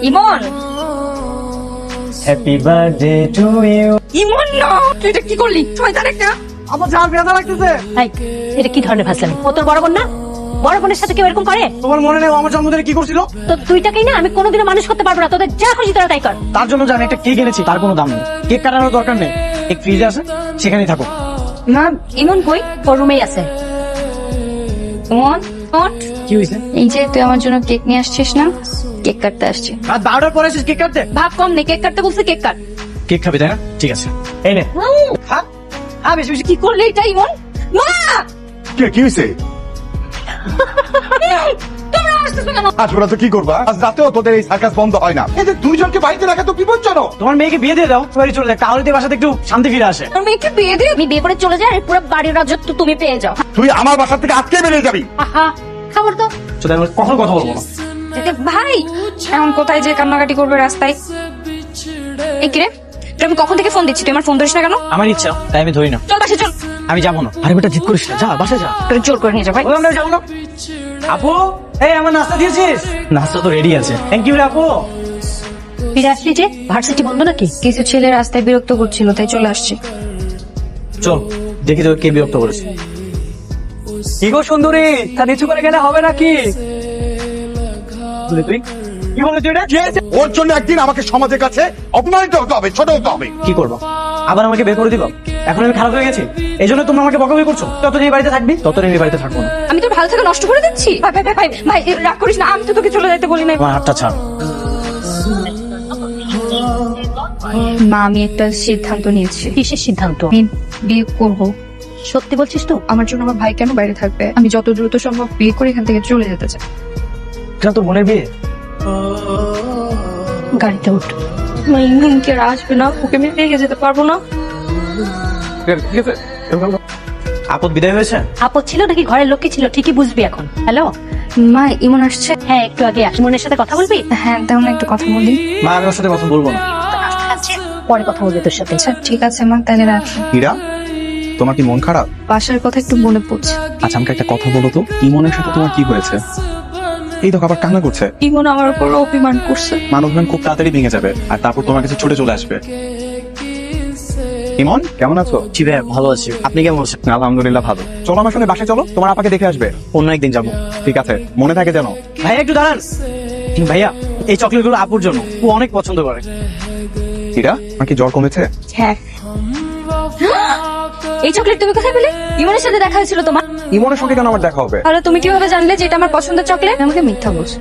Emon, happy birthday to you. Emon না, তুই এটা কি করলি? শয়তান একটা। আমার যা ব্যথা লাগতেছে। এই, এটা কি ধরনের ভাষামি? ও তোর বড় বোন না? বড় বোনের সাথে কেউ এরকম করে? তোমার মনে নেই ও আমার জন্মদিনে কি করছিল? তো দুইটাকেই না আমি কোনোদিনও মানুষ করতে পারবো না। তোদের যা খুশি তোরা তাই কর। তার জন্য জানি একটা কেক এনেছি, তার কোনো দাম নেই। কেক কাটানোর দরকার নেই, এক ফ্রিজে আছে, সেখানেই থাকো। না, ইমন কই? ওর রুমেই আছে। ইমন, ওঠ। কি হয়েছে? এই যে তুই আমার জন্য কেক নিয়ে আসছিস না, কেক কাটতে আসছি। রাত 12টার পরে এসেছিস কেক কাটতে? ভাব কম নেই, কেক কাটতে বলছে কেক কাট। কেক খাবি তাই না? ঠিক আছে, এই নে। হ্যাঁ হ্যাঁ, বেশি বেশি কি করলি এটা ইমন? মা! কি হয়েছে? তোমরা আসতেছো কেন? আজ ওরা তো কি করবা? আজ রাতেও তোদের এই সার্কাস বন্ধ হয় না। এদের দুইজনকে বাড়িতে রাখা তো বিপজ্জনক। তোমার মেয়েকে বিয়ে দিয়ে দাও, বাড়ি চলে যায়, তাহলে তো এই বাসাতে একটু শান্তি ফিরে আসে। তোর মেয়েকে বিয়ে দিয়ে আমি বিয়ে করে চলে যাই আর পুরো বাড়ির রাজত্ব তুমি পেয়ে যাও। তুই আমার বাসা থেকে আজকে বেরিয়ে যাবি। আহা, খাবার তো। তো আমি কখনো কথা বলবো না। ভাই এখন কোথায় যে কান্নাকাটি করবে রাস্তায়? এই কিরে, তুই আমি কখন থেকে ফোন দিচ্ছি, তুই আমার ফোন ধরিস না কেন? আমার ইচ্ছা, তাই আমি ধরি না। চল বাসে চল। আমি যাবো না। আরে বেটা জিদ করিস না, যা বাসায় যা। তোর জোর করে নিয়ে যা ভাই। ও, আমরা যাবো না। আপু, এই আমার নাস্তা দিয়েছিস? নাস্তা তো রেডি আছে। থ্যাংক ইউ রে আপু। ফিরে আসলি যে? ভার্সিটি বন্ধ নাকি? কিছু ছেলে রাস্তায় বিরক্ত করছিল তাই চলে আসছি। চল দেখি তো কে বিরক্ত করেছে। কি গো সুন্দরী, তা নিচু করে গেলে হবে নাকি? তুই কি বলে তুই এটা? ওর জন্য একদিন আমাকে সমাজের কাছে অপমানিত হতে হবে, ছোট হতে হবে। কি করবো? আবার আমাকে বের করে দিবা? এখন আমি খারাপ হয়ে গেছি, এই জন্য তোমরা আমাকে বকাবকি করছো। যতদিন এই বাড়িতে থাকবি ততদিন এই বাড়িতে থাকবো না। আমি তোর ভালো থেকে নষ্ট করে দিচ্ছি? ভাই ভাই ভাই ভাই ভাই, রাগ করিস না, আমি তো তোকে চলে যেতে বলি না। আমার হাতটা ছাড়। মা, আমি একটা সিদ্ধান্ত নিয়েছি। কিসের সিদ্ধান্ত? আমি বিয়ে করবো। সত্যি বলছিস তো? আমার জন্য আমার ভাই কেন বাইরে থাকবে? আমি যত দ্রুত সম্ভব বিয়ে করে এখান থেকে চলে যেতে চাই। এটা তোর বোনের বিয়ে? গাড়িতে উঠ। মা, ইমন কি আর আসবে না? ওকে আমি রেখে যেতে পারবো না। আপদ বিদায় হয়েছে? আপদ ছিল নাকি ঘরের লোককে ছিল ঠিকই বুঝবি এখন। হ্যালো, মা, ইমন আসছে? হ্যাঁ একটু আগে আস। মনের সাথে কথা বলবি? হ্যাঁ, তেমন একটু কথা বলি। মা, আমি ওর সাথে কথা বলবো না। পরে কথা বলবি তোর সাথে। আচ্ছা ঠিক আছে মা, তাহলে রাখি। হীরা, তোমার কি মন খারাপ? বাসার কথা একটু মনে পড়ছে। আচ্ছা আমাকে একটা কথা বলো তো, ইমনের সাথে তোমার কি হয়েছে? এই তো আবার কান্না করছে। ইমন আমার উপর অভিমান করছে। মানবমান খুব তাড়াতাড়ি ভেঙে যাবে, আর তারপর তোমার কাছে ছুটে চলে আসবে। ইমন, কেমন আছো? জি ভাই, ভালো আছি। আপনি কেমন আছেন? আলহামদুলিল্লাহ ভালো। চলো আমার সঙ্গে বাসায় চলো, তোমার আপাকে দেখে আসবে। অন্য একদিন যাবো। ঠিক আছে, মনে থাকে যেন। ভাইয়া একটু দাঁড়ান। ভাইয়া, এই চকলেট গুলো আপুর জন্য, ও অনেক পছন্দ করে। হীরা, আমার কি জ্বর কমেছে? হ্যাঁ। এই চকলেট তুমি কোথায় পেলে? ইমনের সাথে দেখা হয়েছিল তোমার? ইমনের সঙ্গে কেন আমার দেখা হবে? তাহলে তুমি কিভাবে জানলে যে এটা আমার পছন্দের চকলেট? আমাকে মিথ্যা বলছো।